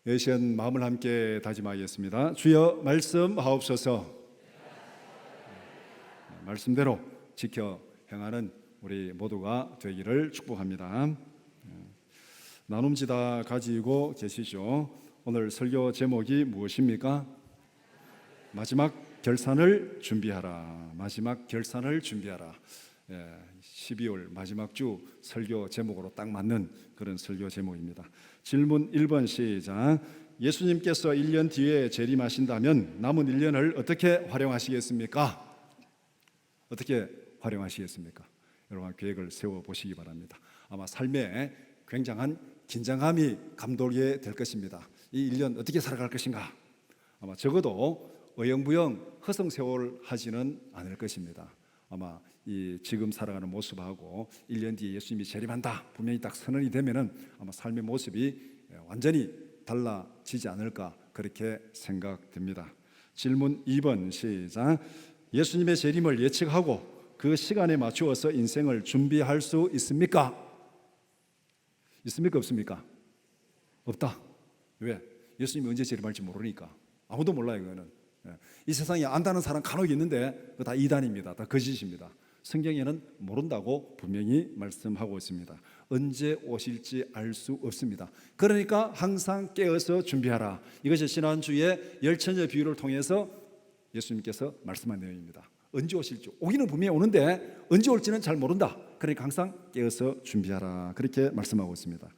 여시한 마음을 함께 다짐하겠습니다. 주여 말씀하옵소서. 말씀대로 지켜 행하는 우리 모두가 되기를 축복합니다. 나눔지다 가지고 계시죠. 오늘 설교 제목이 무엇입니까? 마지막 결산을 준비하라. 마지막 결산을 준비하라. 12월 마지막 주 설교 제목으로 딱 맞는 그런 설교 제목입니다. 질문 1번 시작. 예수님께서 1년 뒤에 재림하신다면 남은 1년을 어떻게 활용하시겠습니까? 어떻게 활용하시겠습니까? 여러분 계획을 세워보시기 바랍니다. 아마 삶에 굉장한 긴장감이 감돌게 될 것입니다. 이 1년 어떻게 살아갈 것인가? 아마 적어도 어영부영 허송세월 하지는 않을 것입니다. 아마 이 지금 살아가는 모습하고 1년 뒤에 예수님이 재림한다 분명히 딱 선언이 되면은 아마 삶의 모습이 완전히 달라지지 않을까 그렇게 생각됩니다. 질문 2번 시작. 예수님의 재림을 예측하고 그 시간에 맞추어서 인생을 준비할 수 있습니까? 있습니까? 없습니까? 없다. 왜? 예수님이 언제 재림할지 모르니까. 아무도 몰라요. 이거는 이 세상에 안다는 사람 간혹 있는데 그거 다 이단입니다. 다 거짓입니다. 성경에는 모른다고 분명히 말씀하고 있습니다. 언제 오실지 알 수 없습니다. 그러니까 항상 깨어서 준비하라. 이것이 지난주에 열처녀 비유를 통해서 예수님께서 말씀한 내용입니다. 언제 오실지, 오기는 분명히 오는데 언제 올지는 잘 모른다. 그러니까 항상 깨어서 준비하라. 그렇게 말씀하고 있습니다.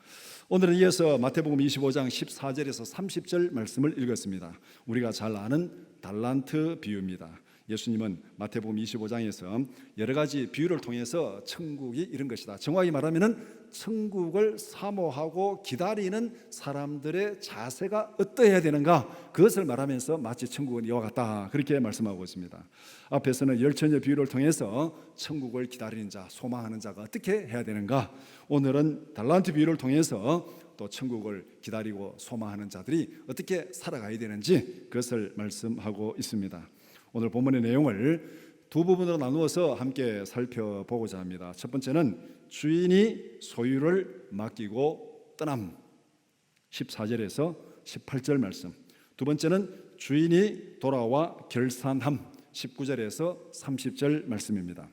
오늘은 이어서 마태복음 25장 14절에서 30절 말씀을 읽었습니다. 우리가 잘 아는 달란트 비유입니다. 예수님은 마태복음 25장에서 여러 가지 비유를 통해서 천국이 이런 것이다. 정확히 말하면 천국을 사모하고 기다리는 사람들의 자세가 어떠해야 되는가, 그것을 말하면서 마치 천국은 이와 같다 그렇게 말씀하고 있습니다. 앞에서는 열처녀 비유를 통해서 천국을 기다리는 자, 소망하는 자가 어떻게 해야 되는가, 오늘은 달란트 비유를 통해서 또 천국을 기다리고 소망하는 자들이 어떻게 살아가야 되는지 그것을 말씀하고 있습니다. 오늘 본문의 내용을 두 부분으로 나누어서 함께 살펴보고자 합니다. 첫 번째는 주인이 소유를 맡기고 떠남 14절에서 18절 말씀, 두 번째는 주인이 돌아와 결산함 19절에서 30절 말씀입니다.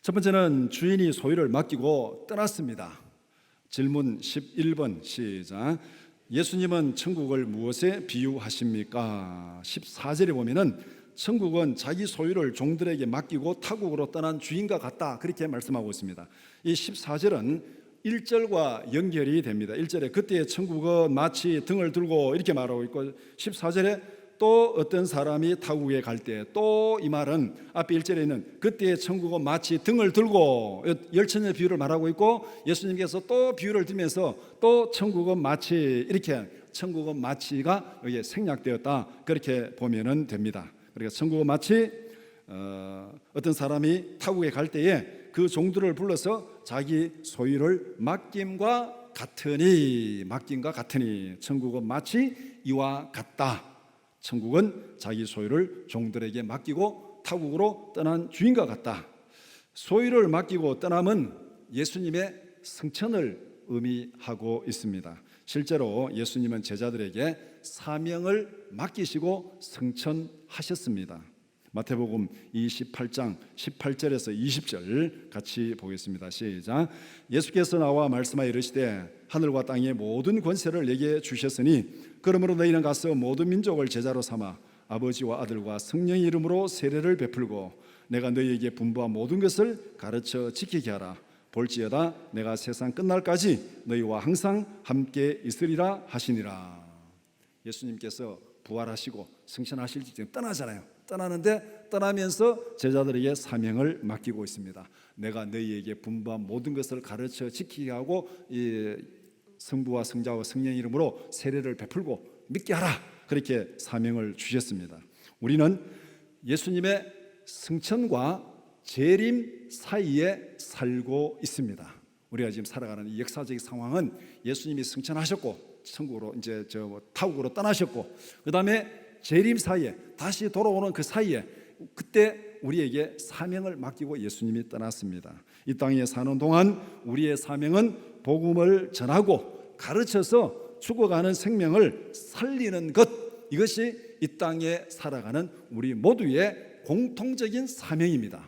첫 번째는 주인이 소유를 맡기고 떠났습니다. 질문 11번 시작. 예수님은 천국을 무엇에 비유하십니까? 14절에 보면은 천국은 자기 소유를 종들에게 맡기고 타국으로 떠난 주인과 같다 그렇게 말씀하고 있습니다. 이 14절은 1절과 연결이 됩니다. 1절에 그때의 천국은 마치 등을 들고 이렇게 말하고 있고, 14절에 또 어떤 사람이 타국에 갈 때, 또 이 말은 앞에 1절에 있는 그때의 천국은 마치 등을 들고 열처녀 비유를 말하고 있고, 예수님께서 또 비유를 들면서 또 천국은 마치 이렇게, 천국은 마치가 여기에 생략되었다 그렇게 보면 됩니다. 그러니까 천국은 마치 어떤 사람이 타국에 갈 때에 그 종들을 불러서 자기 소유를 맡김과 같으니, 맡김과 같으니 천국은 마치 이와 같다. 천국은 자기 소유를 종들에게 맡기고 타국으로 떠난 주인과 같다. 소유를 맡기고 떠남은 예수님의 승천을 의미하고 있습니다. 실제로 예수님은 제자들에게 사명을 맡기시고 승천하셨습니다. 마태복음 28장 18절에서 20절 같이 보겠습니다. 시작. 예수께서 나와 말씀하여 이르시되 하늘과 땅의 모든 권세를 내게 주셨으니 그러므로 너희는 가서 모든 민족을 제자로 삼아 아버지와 아들과 성령의 이름으로 세례를 베풀고 내가 너희에게 분부한 모든 것을 가르쳐 지키게 하라. 볼지어다 내가 세상 끝날까지 너희와 항상 함께 있으리라 하시니라. 예수님께서 부활하시고 승천하실 때 떠나잖아요. 떠나는데 떠나면서 제자들에게 사명을 맡기고 있습니다. 내가 너희에게 분부한 모든 것을 가르쳐 지키게 하고 이 성부와 성자와 성령의 이름으로 세례를 베풀고 믿게 하라 그렇게 사명을 주셨습니다. 우리는 예수님의 승천과 재림 사이에 살고 있습니다. 우리가 지금 살아가는 이 역사적 상황은 예수님이 승천하셨고 천국으로 이제 타국으로 떠나셨고, 그 다음에 재림 사이에 다시 돌아오는 그 사이에 그때 우리에게 사명을 맡기고 예수님이 떠났습니다. 이 땅에 사는 동안 우리의 사명은 복음을 전하고 가르쳐서 죽어가는 생명을 살리는 것, 이것이 이 땅에 살아가는 우리 모두의 공통적인 사명입니다.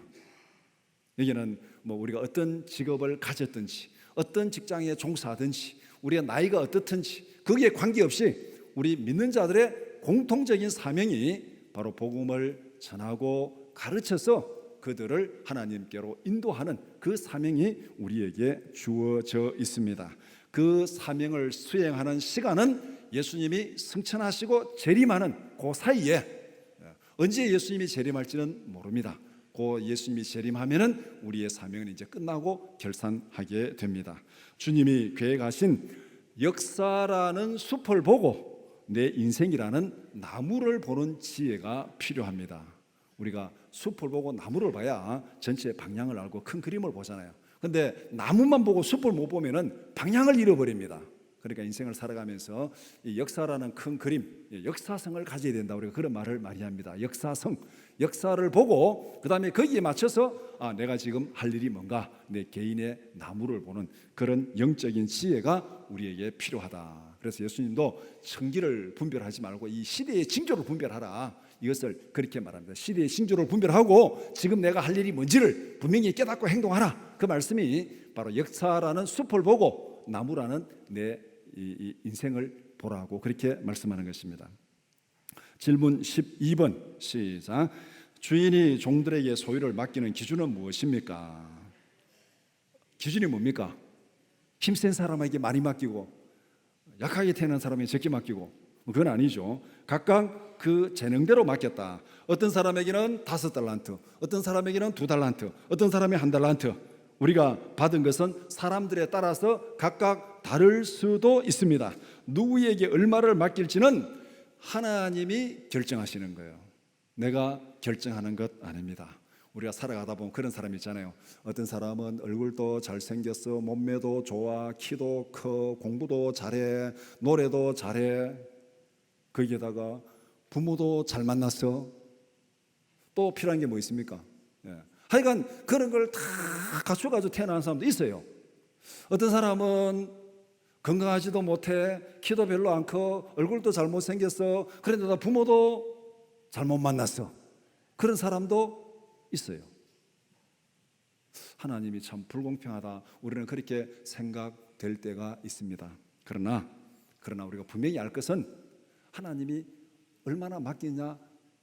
여기는 우리가 어떤 직업을 가졌든지 어떤 직장에 종사하든지 우리가 나이가 어떻든지 거기에 관계없이 우리 믿는 자들의 공통적인 사명이 바로 복음을 전하고 가르쳐서 그들을 하나님께로 인도하는 그 사명이 우리에게 주어져 있습니다. 그 사명을 수행하는 시간은 예수님이 승천하시고 재림하는 그 사이에, 언제 예수님이 재림할지는 모릅니다. 그 예수님이 재림하면은 우리의 사명은 이제 끝나고 결산하게 됩니다. 주님이 계획하신 역사라는 숲을 보고 내 인생이라는 나무를 보는 지혜가 필요합니다. 우리가 숲을 보고 나무를 봐야 전체 방향을 알고 큰 그림을 보잖아요. 근데 나무만 보고 숲을 못 보면은 방향을 잃어버립니다. 그러니까 인생을 살아가면서 이 역사라는 큰 그림, 역사성을 가져야 된다. 우리가 그런 말을 많이 합니다. 역사성, 역사를 보고 그 다음에 거기에 맞춰서 내가 지금 할 일이 뭔가, 내 개인의 나무를 보는 그런 영적인 지혜가 우리에게 필요하다. 그래서 예수님도 청기를 분별하지 말고 이 시대의 징조를 분별하라. 이것을 그렇게 말합니다. 시대의 징조를 분별하고 지금 내가 할 일이 뭔지를 분명히 깨닫고 행동하라. 그 말씀이 바로 역사라는 숲을 보고 나무라는 내 인생을 보라고 그렇게 말씀하는 것입니다. 질문 12번 시작. 주인이 종들에게 소유를 맡기는 기준은 무엇입니까? 기준이 뭡니까? 힘센 사람에게 많이 맡기고 약하게 태어난 사람에게 적게 맡기고, 그건 아니죠. 각각 그 재능대로 맡겼다. 어떤 사람에게는 5달란트, 어떤 사람에게는 2달란트, 어떤 사람이 1달란트. 우리가 받은 것은 사람들에 따라서 각각 다를 수도 있습니다. 누구에게 얼마를 맡길지는 하나님이 결정하시는 거예요. 내가 결정하는 것 아닙니다. 우리가 살아가다 보면 그런 사람이 있잖아요. 어떤 사람은 얼굴도 잘생겼어, 몸매도 좋아, 키도 커, 공부도 잘해, 노래도 잘해, 거기에다가 부모도 잘 만났어. 또 필요한 게 뭐 있습니까? 하여간 그런 걸 다 갖춰가지고 태어난 사람도 있어요. 어떤 사람은 건강하지도 못해, 키도 별로 안 커, 얼굴도 잘못생겼어, 그런데다 부모도 잘못 만났어. 그런 사람도 있어요. 하나님이 참 불공평하다, 우리는 그렇게 생각될 때가 있습니다. 그러나 우리가 분명히 알 것은 하나님이 얼마나 맡기냐,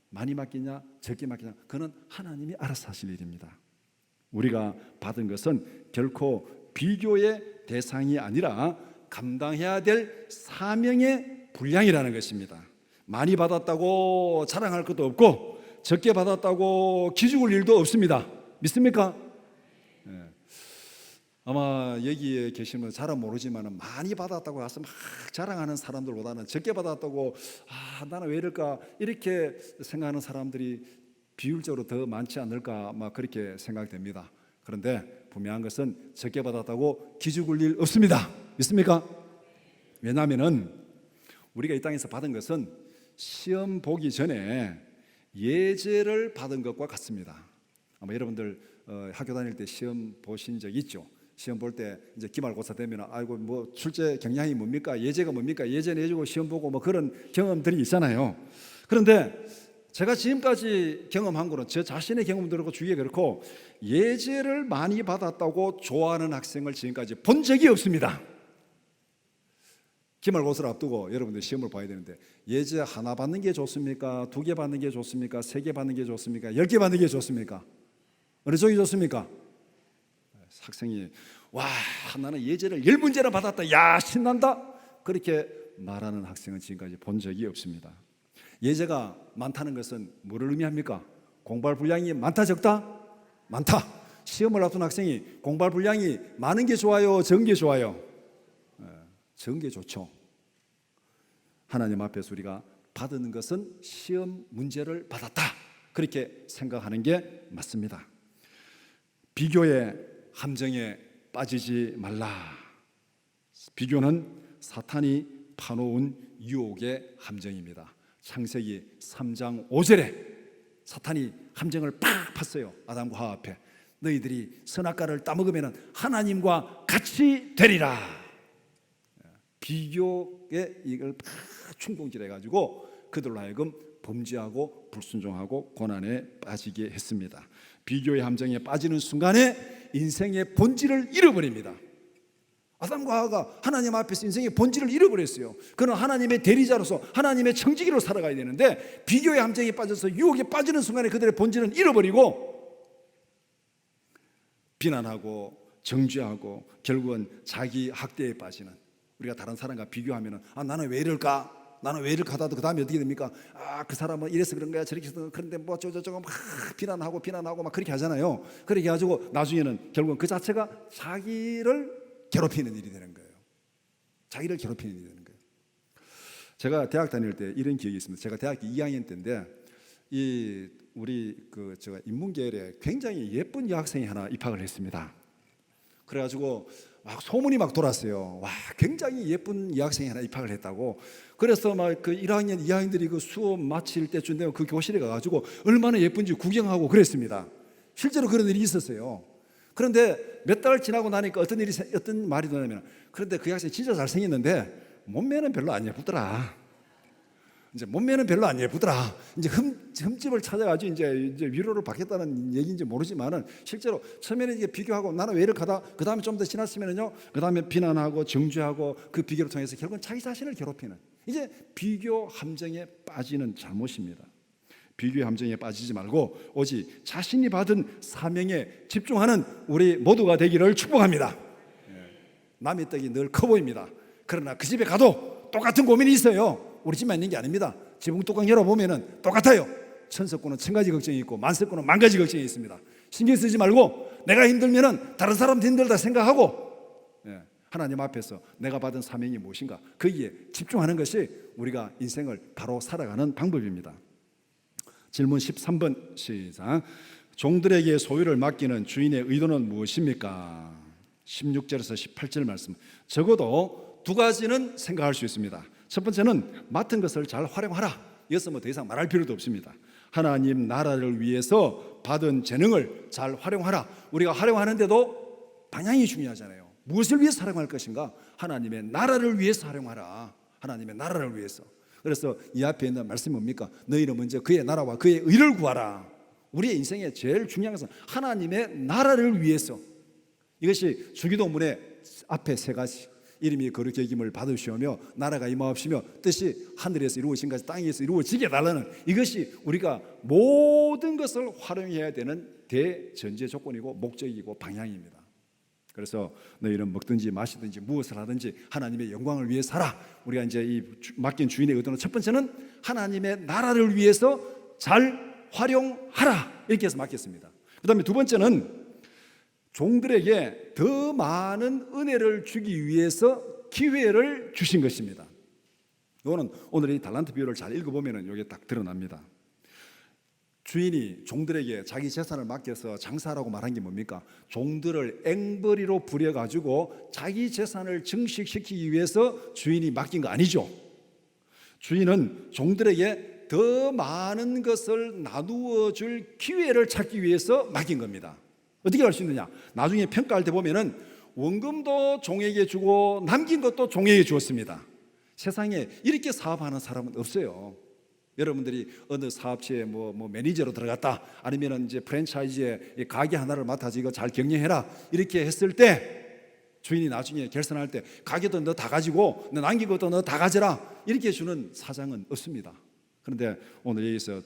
많이 맡기냐, 적게 맡기냐, 그는 하나님이 알아서 하실 일입니다. 우리가 받은 것은 결코 비교의 대상이 아니라 감당해야 될 사명의 분량이라는 것입니다. 많이 받았다고 자랑할 것도 없고 적게 받았다고 기죽을 일도 없습니다. 믿습니까? 아마 여기에 계시면 잘은 모르지만 많이 받았다고 해서 막 자랑하는 사람들보다는 적게 받았다고 나는 왜 이럴까 이렇게 생각하는 사람들이 비율적으로 더 많지 않을까 막 그렇게 생각됩니다. 그런데 분명한 것은 적게 받았다고 기죽을 일 없습니다. 믿습니까? 왜냐하면 우리가 이 땅에서 받은 것은 시험 보기 전에 예제를 받은 것과 같습니다. 아마 여러분들 학교 다닐 때 시험 보신 적 있죠? 시험 볼 때 이제 기말고사 되면 아이고 뭐 출제 경향이 뭡니까? 예제가 뭡니까? 예제 내주고 시험 보고 뭐 그런 경험들이 있잖아요. 그런데 제가 지금까지 경험한 거는 저 자신의 경험도 고 주위에 그렇고 예제를 많이 받았다고 좋아하는 학생을 지금까지 본 적이 없습니다. 기말고사를 앞두고 여러분들 시험을 봐야 되는데 예제 하나 받는 게 좋습니까? 2개 받는 게 좋습니까? 3개 받는 게 좋습니까? 10개 받는 게 좋습니까? 어느 쪽이 좋습니까? 학생이 와 나는 예제를 10문제나 받았다, 야 신난다, 그렇게 말하는 학생은 지금까지 본 적이 없습니다. 예제가 많다는 것은 뭐를 의미합니까? 공부할 분량이 많다, 적다? 많다. 시험을 앞둔 학생이 공부할 분량이 많은 게 좋아요, 적은 게 좋아요? 적은 게 좋죠. 하나님 앞에서 우리가 받은 것은 시험 문제를 받았다, 그렇게 생각하는 게 맞습니다. 비교의 함정에 빠지지 말라. 비교는 사탄이 파놓은 유혹의 함정입니다. 창세기 3장 5절에 사탄이 함정을 팍 팠어요. 아담과 하와 앞에. 너희들이 선악과를 따먹으면 하나님과 같이 되리라. 비교에 이걸 다 충동질해 가지고 그들로 하여금 범죄하고 불순종하고 고난에 빠지게 했습니다. 비교의 함정에 빠지는 순간에 인생의 본질을 잃어버립니다. 아담과 하와가 하나님 앞에서 인생의 본질을 잃어버렸어요. 그는 하나님의 대리자로서 하나님의 청지기로 살아가야 되는데 비교의 함정에 빠져서 유혹에 빠지는 순간에 그들의 본질은 잃어버리고 비난하고 정죄하고 결국은 자기 학대에 빠지는, 우리가 다른 사람과 비교하면 나는 왜 이럴까? 나는 왜 이럴까 하다도 그 다음에 어떻게 됩니까? 그 사람은 이래서 그런 거야 저렇게 해서 그런데 뭐 저거 막 비난하고 막 그렇게 하잖아요. 그렇게 해가지고 나중에는 결국은 그 자체가 자기를 괴롭히는 일이 되는 거예요. 자기를 괴롭히는 일이 되는 거예요. 제가 대학 다닐 때 이런 기억이 있습니다. 제가 대학교 2학년 때인데 우리 제가 인문계열에 굉장히 예쁜 여학생이 하나 입학을 했습니다. 그래가지고 막 소문이 막 돌았어요. 와, 굉장히 예쁜 여학생이 하나 입학을 했다고. 그래서 막 그 1학년, 2학년들이 그 수업 마칠 때쯤 되면 그 교실에 가가지고 얼마나 예쁜지 구경하고 그랬습니다. 실제로 그런 일이 있었어요. 그런데 몇 달 지나고 나니까 어떤 말이 나냐면, 그런데 그 학생이 진짜 잘생겼는데 몸매는 별로 안 예쁘더라. 이제 몸매는 별로 안 예쁘더라. 이제 흠집을 찾아가지고 이제 위로를 받겠다는 얘기인지 모르지만은 실제로 처음에는 이게 비교하고 나는 왜 이렇게 하다 그 다음에 좀 더 지났으면은요, 그 다음에 비난하고 정죄하고 그 비교를 통해서 결국은 자기 자신을 괴롭히는, 이제 비교 함정에 빠지는 잘못입니다. 비교의 함정에 빠지지 말고 오직 자신이 받은 사명에 집중하는 우리 모두가 되기를 축복합니다. 남의 떡이 늘 커 보입니다. 그러나 그 집에 가도 똑같은 고민이 있어요. 우리 집만 있는 게 아닙니다. 지붕 뚜껑 열어보면 똑같아요. 천석구는 천 가지 걱정이 있고 만석구는 만 가지 걱정이 있습니다. 신경 쓰지 말고 내가 힘들면 다른 사람도 힘들다 생각하고 하나님 앞에서 내가 받은 사명이 무엇인가 거기에 집중하는 것이 우리가 인생을 바로 살아가는 방법입니다. 질문 13번 시작. 종들에게 소유를 맡기는 주인의 의도는 무엇입니까? 16절에서 18절 말씀. 적어도 두 가지는 생각할 수 있습니다. 첫 번째는 맡은 것을 잘 활용하라. 이것은 더 이상 말할 필요도 없습니다. 하나님 나라를 위해서 받은 재능을 잘 활용하라. 우리가 활용하는데도 방향이 중요하잖아요. 무엇을 위해서 활용할 것인가? 하나님의 나라를 위해서 활용하라. 하나님의 나라를 위해서. 그래서 이 앞에 있는 말씀이 뭡니까? 너희는 먼저 그의 나라와 그의 의를 구하라. 우리의 인생에 제일 중요한 것은 하나님의 나라를 위해서. 이것이 주기도문의 앞에 세 가지. 이름이 거룩히 여김을 받으시오며 나라가 임하옵시며 뜻이 하늘에서 이루어진 것이 땅에서 이루어지게 달라는, 이것이 우리가 모든 것을 활용해야 되는 대전제 조건이고 목적이고 방향입니다. 그래서 너희는 먹든지 마시든지 무엇을 하든지 하나님의 영광을 위해서 하라. 우리가 이제 이 맡긴 주인의 의도는 첫 번째는 하나님의 나라를 위해서 잘 활용하라, 이렇게 해서 맡겼습니다. 그 다음에 두 번째는 종들에게 더 많은 은혜를 주기 위해서 기회를 주신 것입니다. 이거는 오늘 이 달란트 비유를 잘 읽어보면 이게 딱 드러납니다. 주인이 종들에게 자기 재산을 맡겨서 장사하라고 말한 게 뭡니까? 종들을 앵벌이로 부려가지고 자기 재산을 증식시키기 위해서 주인이 맡긴 거 아니죠. 주인은 종들에게 더 많은 것을 나누어 줄 기회를 찾기 위해서 맡긴 겁니다. 어떻게 할 수 있느냐? 나중에 평가할 때 보면은 원금도 종에게 주고 남긴 것도 종에게 주었습니다. 세상에 이렇게 사업하는 사람은 없어요. 여러분들이 어느 사업체에 뭐 매니저로 들어갔다, 아니면 이제 프랜차이즈에 가게 하나를 맡아서 이거 잘 경영해라, 이렇게 했을 때 주인이 나중에 결산할 때 가게도 너 다 가지고 너 남긴 것도 너 다 가져라, 이렇게 주는 사장은 없습니다. 그런데 오늘 여기서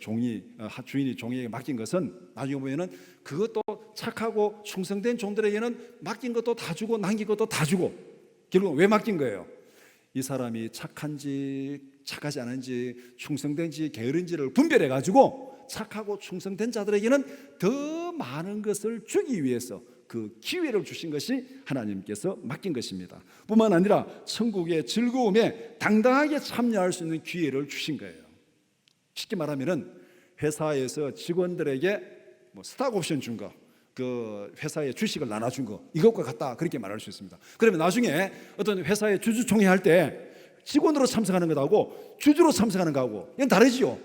주인이 종에게 맡긴 것은 나중에 보면은 그것도 착하고 충성된 종들에게는 맡긴 것도 다 주고 남긴 것도 다 주고, 결국은 왜 맡긴 거예요? 이 사람이 착한지 착하지 않은지 충성된지 게으른지를 분별해 가지고 착하고 충성된 자들에게는 더 많은 것을 주기 위해서 그 기회를 주신 것이 하나님께서 맡긴 것입니다. 뿐만 아니라 천국의 즐거움에 당당하게 참여할 수 있는 기회를 주신 거예요. 쉽게 말하면은 회사에서 직원들에게 스탁 옵션 준 거, 그 회사의 주식을 나눠준 거, 이것과 같다, 그렇게 말할 수 있습니다. 그러면 나중에 어떤 회사의 주주총회 할 때 직원으로 참석하는 것하고 주주로 참석하는 것하고 이건 다르지요.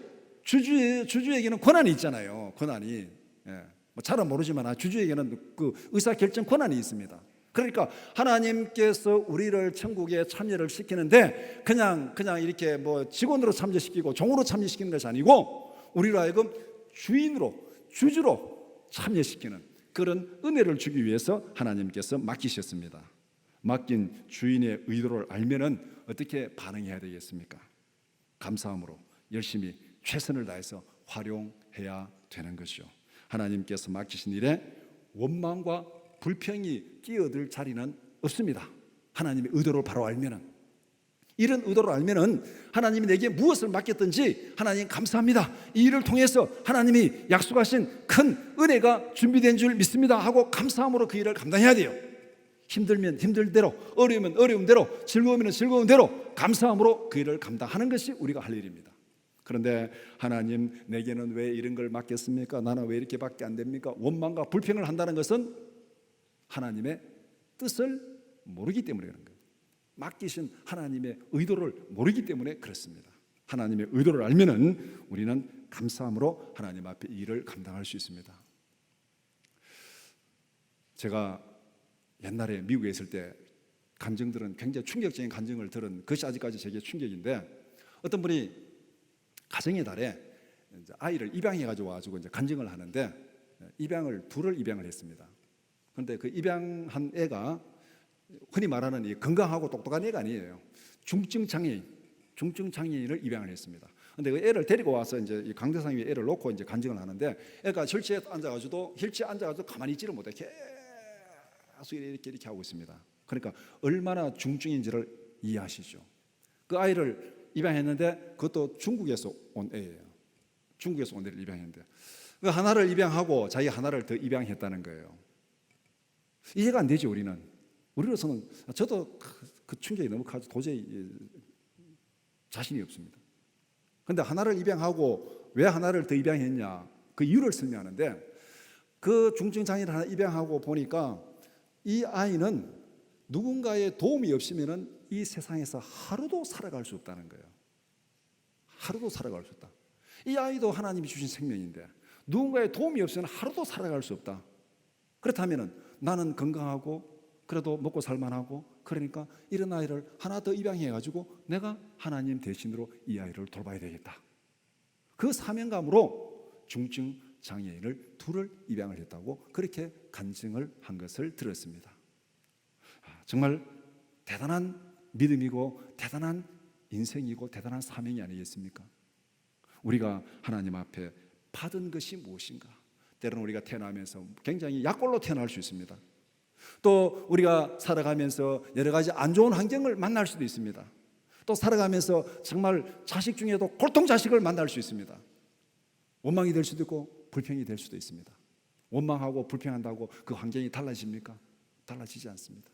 주주에게는 권한이 있잖아요. 권한이. 잘은 모르지만 주주에게는 그 의사결정 권한이 있습니다. 그러니까 하나님께서 우리를 천국에 참여를 시키는데 그냥 이렇게 뭐 직원으로 참여시키고 종으로 참여시키는 것이 아니고 우리로 하여금 주인으로, 주주로 참여시키는 그런 은혜를 주기 위해서 하나님께서 맡기셨습니다. 맡긴 주인의 의도를 알면은 어떻게 반응해야 되겠습니까? 감사함으로 열심히 최선을 다해서 활용해야 되는 것이죠. 하나님께서 맡기신 일에 원망과 불평이 끼어들 자리는 없습니다. 하나님의 의도를 바로 알면은, 이런 의도를 알면은 하나님이 내게 무엇을 맡겼든지 하나님 감사합니다, 이 일을 통해서 하나님이 약속하신 큰 은혜가 준비된 줄 믿습니다 하고 감사함으로 그 일을 감당해야 돼요. 힘들면 힘들대로, 어려우면 어려움대로, 즐거우면 즐거움대로 감사함으로 그 일을 감당하는 것이 우리가 할 일입니다. 그런데 하나님 내게는 왜 이런 걸 맡겼습니까? 나는 왜 이렇게밖에 안 됩니까? 원망과 불평을 한다는 것은 하나님의 뜻을 모르기 때문에 그런 거예요. 맡기신 하나님의 의도를 모르기 때문에 그렇습니다. 하나님의 의도를 알면은 우리는 감사함으로 하나님 앞에 일을 감당할 수 있습니다. 제가 옛날에 미국에 있을 때 간증들은 굉장히 충격적인 간증을 들은 것이 아직까지 제게 충격인데, 어떤 분이 가정의 달에 아이를 입양해 가지고 이제 간증을 하는데 둘을 입양을 했습니다. 그런데 그 입양한 애가 흔히 말하는 이 건강하고 똑똑한 애가 아니에요. 중증 장애인을 입양을 했습니다. 그런데 그 애를 데리고 와서 이제 이 강대상 위에 애를 놓고 이제 간증을 하는데, 애가 휠체어에 앉아가지고 가만히 있지를 못해. 계속 이렇게 하고 있습니다. 그러니까 얼마나 중증인지를 이해하시죠. 그 아이를 입양했는데 그것도 중국에서 온 애예요. 중국에서 온 애를 입양했는데 그 하나를 입양하고 자기 하나를 더 입양했다는 거예요. 이해가 안 되죠. 우리로서는. 저도 그 충격이 너무 커서 도저히 자신이 없습니다. 그런데 하나를 입양하고 왜 하나를 더 입양했냐, 그 이유를 설명하는데, 그 중증장애를 하나 입양하고 보니까 이 아이는 누군가의 도움이 없으면 이 세상에서 하루도 살아갈 수 없다는 거예요. 하루도 살아갈 수 없다. 이 아이도 하나님이 주신 생명인데 누군가의 도움이 없으면 하루도 살아갈 수 없다. 그렇다면 나는 건강하고 그래도 먹고 살만하고, 그러니까 이런 아이를 하나 더 입양해가지고 내가 하나님 대신으로 이 아이를 돌봐야 되겠다. 그 사명감으로 중증 장애인을 둘을 입양을 했다고 그렇게 간증을 한 것을 들었습니다. 정말 대단한 믿음이고 대단한 인생이고 대단한 사명이 아니겠습니까? 우리가 하나님 앞에 받은 것이 무엇인가? 때로는 우리가 태어나면서 굉장히 약골로 태어날 수 있습니다. 또 우리가 살아가면서 여러 가지 안 좋은 환경을 만날 수도 있습니다. 또 살아가면서 정말 자식 중에도 골동 자식을 만날 수 있습니다. 원망이 될 수도 있고 불평이 될 수도 있습니다. 원망하고 불평한다고 그 환경이 달라집니까? 달라지지 않습니다.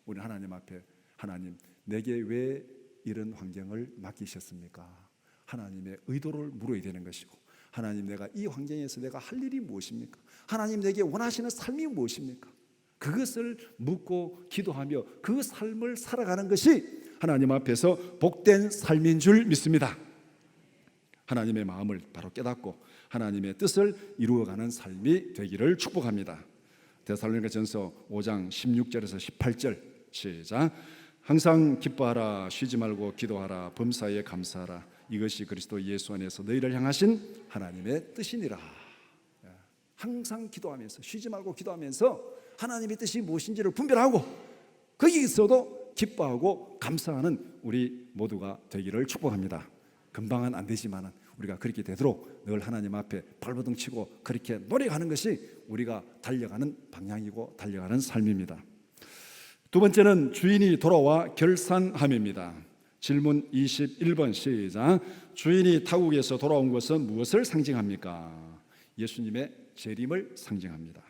우리는 하나님 앞에, 하나님 내게 왜 이런 환경을 맡기셨습니까? 하나님의 의도를 물어야 되는 것이고, 하나님 내가 이 환경에서 내가 할 일이 무엇입니까? 하나님 내게 원하시는 삶이 무엇입니까? 그것을 묻고 기도하며 그 삶을 살아가는 것이 하나님 앞에서 복된 삶인 줄 믿습니다. 하나님의 마음을 바로 깨닫고 하나님의 뜻을 이루어가는 삶이 되기를 축복합니다. 데살로니가전서 5장 16절에서 18절 시작. 항상 기뻐하라, 쉬지 말고 기도하라, 범사에 감사하라, 이것이 그리스도 예수 안에서 너희를 향하신 하나님의 뜻이니라. 항상 기도하면서, 쉬지 말고 기도하면서 하나님의 뜻이 무엇인지를 분별하고 거기서도 기뻐하고 감사하는 우리 모두가 되기를 축복합니다. 금방은 안 되지만 우리가 그렇게 되도록 늘 하나님 앞에 발버둥 치고 그렇게 노력하는 것이 우리가 달려가는 방향이고 달려가는 삶입니다. 두 번째는 주인이 돌아와 결산함입니다. 질문 21번 시작. 주인이 타국에서 돌아온 것은 무엇을 상징합니까? 예수님의 재림을 상징합니다.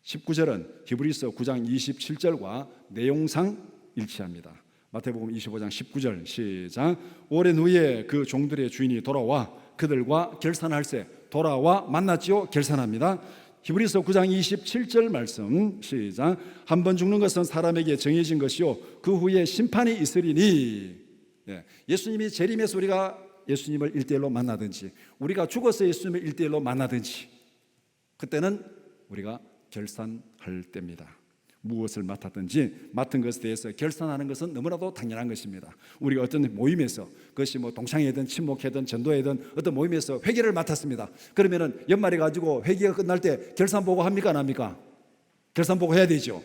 19절은 히브리서 9장 27절과 내용상 일치합니다. 마태복음 25장 19절 시작. 오랜 후에 그 종들의 주인이 돌아와 그들과 결산할세. 돌아와 만났지요. 결산합니다. 히브리서 9장 27절 말씀 시작. 한 번 죽는 것은 사람에게 정해진 것이요 그 후에 심판이 있으리니. 예수님이 재림해서 우리가 예수님을 1대1로 만나든지 우리가 죽어서 예수님을 1대1로 만나든지 그때는 우리가 결산할 때입니다. 무엇을 맡았든지 맡은 것에 대해서 결산하는 것은 너무나도 당연한 것입니다. 우리가 어떤 모임에서, 그것이 뭐 동창회든 친목회든 전도회든 어떤 모임에서 회계를 맡았습니다. 그러면은 연말에 가지고 회계가 끝날 때 결산 보고 합니까 안 합니까? 결산 보고 해야 되죠.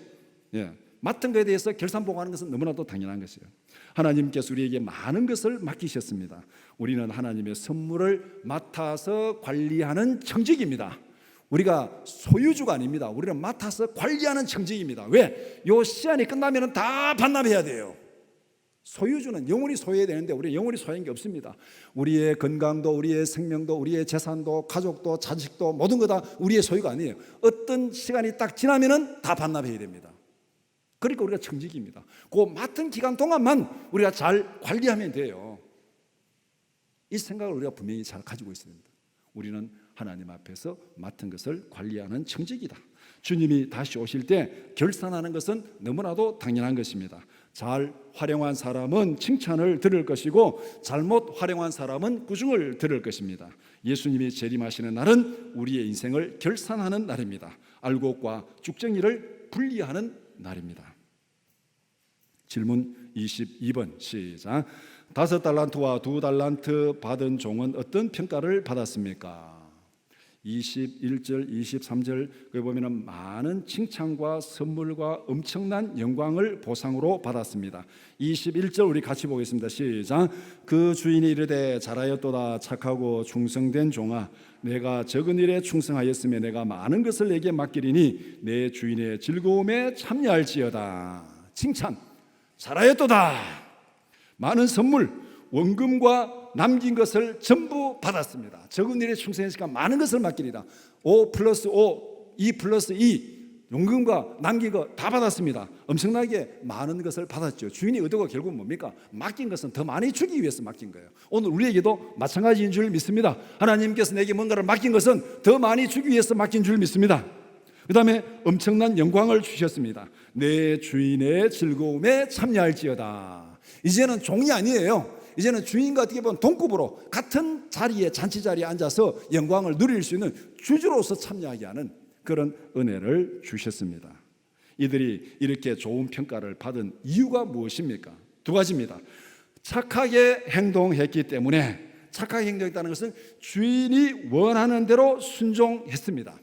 예. 맡은 것에 대해서 결산 보고하는 것은 너무나도 당연한 것이에요. 하나님께서 우리에게 많은 것을 맡기셨습니다. 우리는 하나님의 선물을 맡아서 관리하는 청직입니다. 우리가 소유주가 아닙니다. 우리는 맡아서 관리하는 청직입니다. 왜? 요 시간이 끝나면 다 반납해야 돼요. 소유주는 영원히 소유해야 되는데 우리 영원히 소유한 게 없습니다. 우리의 건강도, 우리의 생명도, 우리의 재산도, 가족도, 자식도 모든 거 다 우리의 소유가 아니에요. 어떤 시간이 딱 지나면 다 반납해야 됩니다. 그러니까 우리가 청직입니다. 그 맡은 기간 동안만 우리가 잘 관리하면 돼요. 이 생각을 우리가 분명히 잘 가지고 있어야 됩니다. 우리는 하나님 앞에서 맡은 것을 관리하는 청직이다. 주님이 다시 오실 때 결산하는 것은 너무나도 당연한 것입니다. 잘 활용한 사람은 칭찬을 들을 것이고 잘못 활용한 사람은 꾸중을 들을 것입니다. 예수님이 재림하시는 날은 우리의 인생을 결산하는 날입니다. 알곡과 쭉정이를 분리하는 날입니다. 질문 22번 시작. 5달란트와 2달란트 받은 종은 어떤 평가를 받았습니까? 21절, 23절 거기 보면은 많은 칭찬과 선물과 엄청난 영광을 보상으로 받았습니다. 21절 우리 같이 보겠습니다. 시작. 그 주인이 이르되 잘하였도다 착하고 충성된 종아 내가 적은 일에 충성하였으며 내가 많은 것을 내게 맡기리니 내 주인의 즐거움에 참여할지어다. 칭찬 잘하였도다. 많은 선물 원금과 남긴 것을 전부 받았습니다. 적은 일에 충성했으니까 많은 것을 맡기리라. 5 플러스 5, 2 플러스 2 원금과 남긴 거 다 받았습니다. 엄청나게 많은 것을 받았죠. 주인의 의도가 결국은 뭡니까? 맡긴 것은 더 많이 주기 위해서 맡긴 거예요. 오늘 우리에게도 마찬가지인 줄 믿습니다. 하나님께서 내게 뭔가를 맡긴 것은 더 많이 주기 위해서 맡긴 줄 믿습니다. 그 다음에 엄청난 영광을 주셨습니다. 내 주인의 즐거움에 참여할지어다. 이제는 종이 아니에요. 이제는 주인과 어떻게 보면 동급으로 같은 자리에, 잔치 자리에 앉아서 영광을 누릴 수 있는 주주로서 참여하게 하는 그런 은혜를 주셨습니다. 이들이 이렇게 좋은 평가를 받은 이유가 무엇입니까? 두 가지입니다. 착하게 행동했기 때문에. 착하게 행동했다는 것은 주인이 원하는 대로 순종했습니다.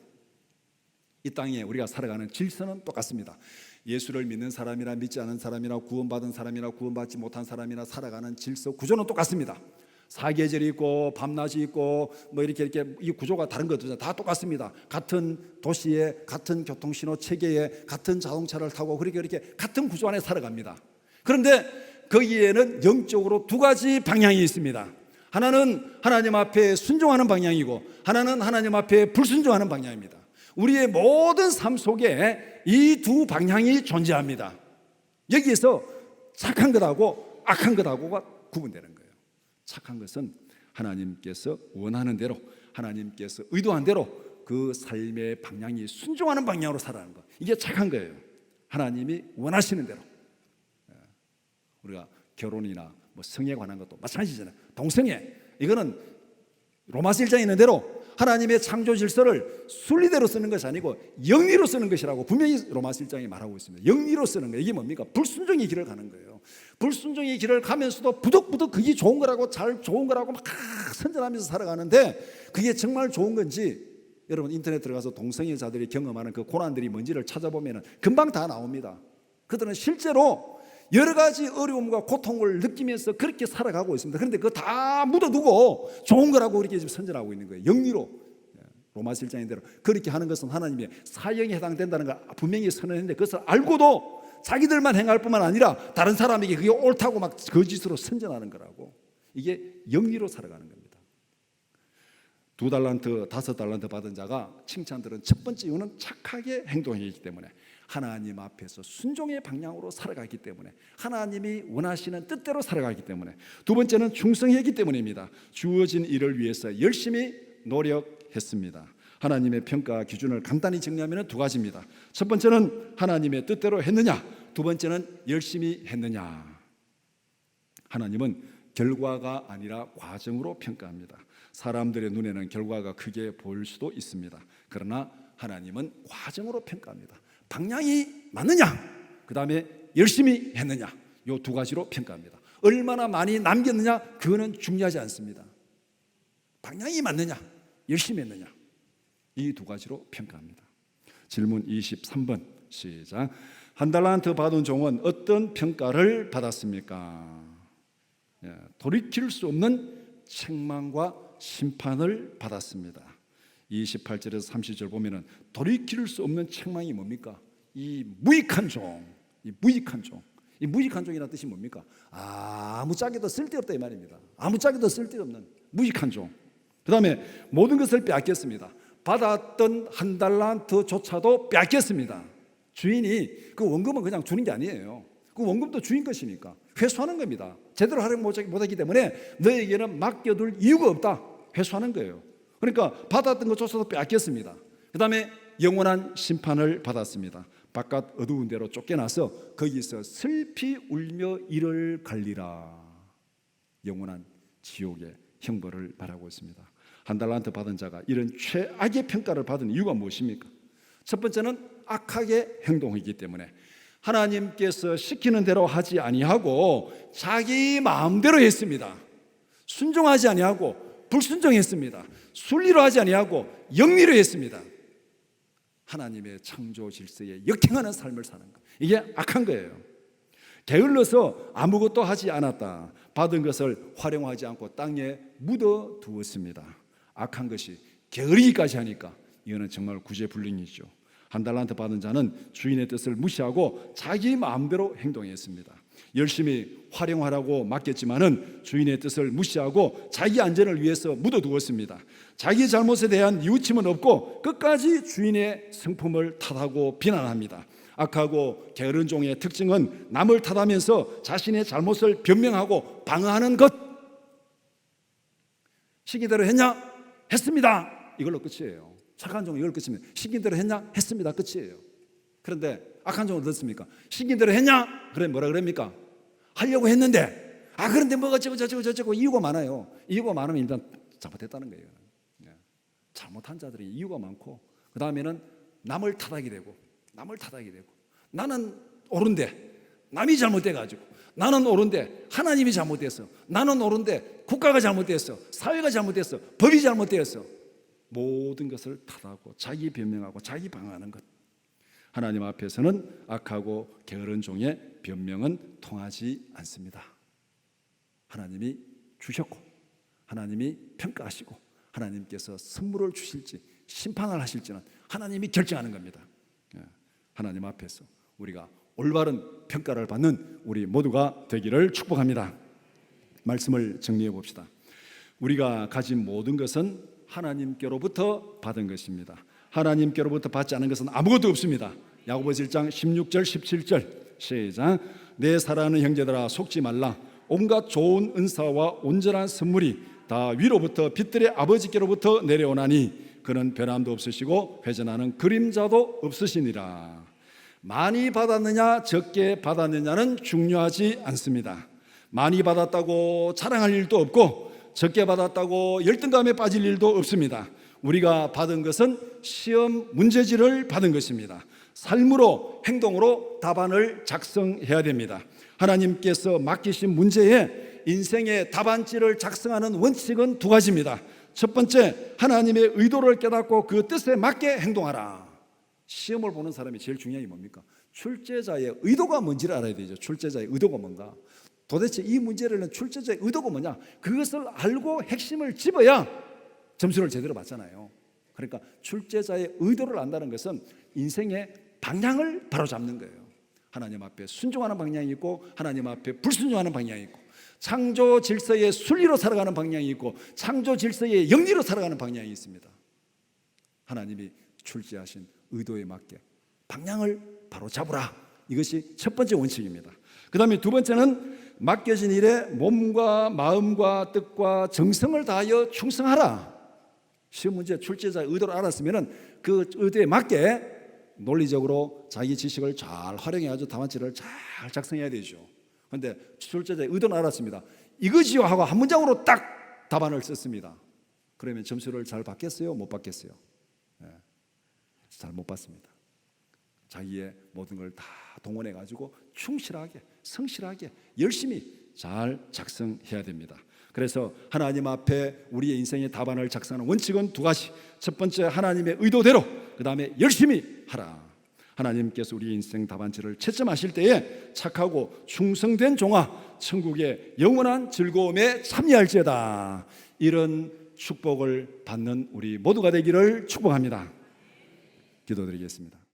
이 땅에 우리가 살아가는 질서는 똑같습니다. 예수를 믿는 사람이나 믿지 않은 사람이나 구원받은 사람이나 구원받지 못한 사람이나 살아가는 질서 구조는 똑같습니다. 사계절이 있고 밤낮이 있고 뭐 이렇게 이 구조가 다른 것도 다 똑같습니다. 같은 도시에 같은 교통신호 체계에 같은 자동차를 타고 그렇게 같은 구조 안에 살아갑니다. 그런데 거기에는 영적으로 두 가지 방향이 있습니다. 하나는 하나님 앞에 순종하는 방향이고 하나는 하나님 앞에 불순종하는 방향입니다. 우리의 모든 삶 속에 이 두 방향이 존재합니다. 여기에서 착한 것하고 악한 것하고가 구분되는 거예요. 착한 것은 하나님께서 원하는 대로 하나님께서 의도한 대로 그 삶의 방향이 순종하는 방향으로 살아가는 것, 이게 착한 거예요. 하나님이 원하시는 대로. 우리가 결혼이나 뭐 성에 관한 것도 마찬가지잖아요. 동성애, 이거는 로마서 1장에 있는 대로 하나님의 창조 질서를 순리대로 쓰는 것이 아니고 영리로 쓰는 것이라고 분명히 로마서 1장에 말하고 있습니다. 영리로 쓰는 거예요. 이게 뭡니까? 불순종의 길을 가는 거예요. 불순종의 길을 가면서도 부득부득 그게 좋은 거라고 잘 좋은 거라고 막 선전하면서 살아가는데 그게 정말 좋은 건지 여러분 인터넷 들어가서 동성애자들이 경험하는 그 고난들이 뭔지를 찾아보면 금방 다 나옵니다. 그들은 실제로 여러 가지 어려움과 고통을 느끼면서 그렇게 살아가고 있습니다. 그런데 그거 다 묻어두고 좋은 거라고 이렇게 지금 선전하고 있는 거예요. 영리로. 로마서 1장인 대로 그렇게 하는 것은 하나님의 사형에 해당된다는 걸 분명히 선언했는데 그것을 알고도 자기들만 행할 뿐만 아니라 다른 사람에게 그게 옳다고 막 거짓으로 선전하는 거라고. 이게 영리로 살아가는 겁니다. 2달란트, 5달란트 받은 자가 칭찬들은 첫 번째 이유는 착하게 행동했기 때문에, 하나님 앞에서 순종의 방향으로 살아가기 때문에, 하나님이 원하시는 뜻대로 살아가기 때문에, 두 번째는 충성했기 때문입니다. 주어진 일을 위해서 열심히 노력했습니다. 하나님의 평가 기준을 간단히 정리하면 두 가지입니다. 첫 번째는 하나님의 뜻대로 했느냐, 두 번째는 열심히 했느냐. 하나님은 결과가 아니라 과정으로 평가합니다. 사람들의 눈에는 결과가 크게 보일 수도 있습니다. 그러나 하나님은 과정으로 평가합니다. 방향이 맞느냐, 그 다음에 열심히 했느냐, 이 두 가지로 평가합니다. 얼마나 많이 남겼느냐, 그거는 중요하지 않습니다. 방향이 맞느냐, 열심히 했느냐, 이 두 가지로 평가합니다. 질문 23번 시작. 한 달란트 받은 종은 어떤 평가를 받았습니까? 돌이킬 수 없는 책망과 심판을 받았습니다. 28절에서 30절 보면은 돌이킬 수 없는 책망이 뭡니까? 이 무익한 종, 이 무익한 종. 이 무익한 종이라는 뜻이 뭡니까? 아무짝에도 쓸데없다 이 말입니다. 아무짝에도 쓸데없는 무익한 종. 그 다음에 모든 것을 빼앗겼습니다. 받았던 한 달란트조차도 빼앗겼습니다. 주인이 그 원금은 그냥 주는 게 아니에요. 그 원금도 주인 것이니까 회수하는 겁니다. 제대로 활용 못하기 때문에 너에게는 맡겨둘 이유가 없다, 회수하는 거예요. 그러니까 받았던 것조차도 빼앗겼습니다. 그 다음에 영원한 심판을 받았습니다. 바깥 어두운 데로 쫓겨나서 거기서 슬피 울며 이를 갈리라. 영원한 지옥의 형벌을 바라고 있습니다. 한 달란트 받은 자가 이런 최악의 평가를 받은 이유가 무엇입니까? 첫 번째는 악하게 행동하기 때문에 하나님께서 시키는 대로 하지 아니하고 자기 마음대로 했습니다. 순종하지 아니하고 불순종했습니다. 순리로 하지 아니하고 영리로 했습니다. 하나님의 창조 질서에 역행하는 삶을 사는 것, 이게 악한 거예요. 게을러서 아무것도 하지 않았다. 받은 것을 활용하지 않고 땅에 묻어 두었습니다. 악한 것이 게으르기까지 하니까 이거는 정말 구제불능이죠. 한 달란트 받은 자는 주인의 뜻을 무시하고 자기 마음대로 행동했습니다. 열심히 활용하라고 맡겼지만은 주인의 뜻을 무시하고 자기 안전을 위해서 묻어두었습니다. 자기 잘못에 대한 뉘우침은 없고 끝까지 주인의 성품을 탓하고 비난합니다. 악하고 게으른 종의 특징은 남을 탓하면서 자신의 잘못을 변명하고 방어하는 것. 시킨 대로 했냐? 했습니다. 이걸로 끝이에요. 착한 종은 이걸 끝입니다. 시킨 대로 했냐? 했습니다. 끝이에요. 그런데 악한 종은 어떻습니까? 시킨 대로 했냐? 그래 뭐라 그럽니까? 하려고 했는데 그런데 뭐가 저쩌고 이유가 많아요. 이유가 많으면 일단 잘못했다는 거예요. 잘못한 자들이 이유가 많고 그 다음에는 남을 탓하게 되고 나는 옳은데 남이 잘못돼가지고, 나는 옳은데 하나님이 잘못됐어, 나는 옳은데 국가가 잘못됐어, 사회가 잘못됐어, 법이 잘못되었어. 모든 것을 탓하고 자기 변명하고 자기 방어하는 것. 하나님 앞에서는 악하고 게으른 종의 변명은 통하지 않습니다. 하나님이 주셨고 하나님이 평가하시고 하나님께서 선물을 주실지 심판을 하실지는 하나님이 결정하는 겁니다. 하나님 앞에서 우리가 올바른 평가를 받는 우리 모두가 되기를 축복합니다. 말씀을 정리해 봅시다. 우리가 가진 모든 것은 하나님께로부터 받은 것입니다. 하나님께로부터 받지 않은 것은 아무것도 없습니다. 야고보서 1장 16절 17절 시작. 내 사랑하는 형제들아 속지 말라. 온갖 좋은 은사와 온전한 선물이 다 위로부터 빛들의 아버지께로부터 내려오나니 그는 변함도 없으시고 회전하는 그림자도 없으시니라. 많이 받았느냐 적게 받았느냐는 중요하지 않습니다. 많이 받았다고 자랑할 일도 없고 적게 받았다고 열등감에 빠질 일도 없습니다. 우리가 받은 것은 시험 문제지를 받은 것입니다. 삶으로 행동으로 답안을 작성해야 됩니다. 하나님께서 맡기신 문제에 인생의 답안지를 작성하는 원칙은 두 가지입니다. 첫 번째, 하나님의 의도를 깨닫고 그 뜻에 맞게 행동하라. 시험을 보는 사람이 제일 중요한 게 뭡니까? 출제자의 의도가 뭔지를 알아야 되죠. 출제자의 의도가 뭔가, 도대체 이 문제를 낸 출제자의 의도가 뭐냐, 그것을 알고 핵심을 집어야 점수를 제대로 받잖아요. 그러니까 출제자의 의도를 안다는 것은 인생의 방향을 바로잡는 거예요. 하나님 앞에 순종하는 방향이 있고 하나님 앞에 불순종하는 방향이 있고, 창조 질서의 순리로 살아가는 방향이 있고 창조 질서의 영리로 살아가는 방향이 있습니다. 하나님이 출제하신 의도에 맞게 방향을 바로잡으라. 이것이 첫 번째 원칙입니다. 그 다음에 두 번째는 맡겨진 일에 몸과 마음과 뜻과 정성을 다하여 충성하라. 시험 문제 출제자의 의도를 알았으면 그 의도에 맞게 논리적으로 자기 지식을 잘 활용해가지고 답안지를 잘 작성해야 되죠. 그런데 출제자의 의도는 알았습니다. 이거지요 하고 한 문장으로 딱 답안을 썼습니다. 그러면 점수를 잘 받겠어요? 못 받겠어요? 잘 못 받습니다. 자기의 모든 걸 다 동원해 가지고 충실하게, 성실하게, 열심히 잘 작성해야 됩니다. 그래서 하나님 앞에 우리의 인생의 답안을 작성하는 원칙은 두 가지. 첫 번째, 하나님의 의도대로, 그 다음에 열심히 하라. 하나님께서 우리 인생 답안지를 채점하실 때에 착하고 충성된 종아 천국의 영원한 즐거움에 참여할지어다. 이런 축복을 받는 우리 모두가 되기를 축복합니다. 기도드리겠습니다.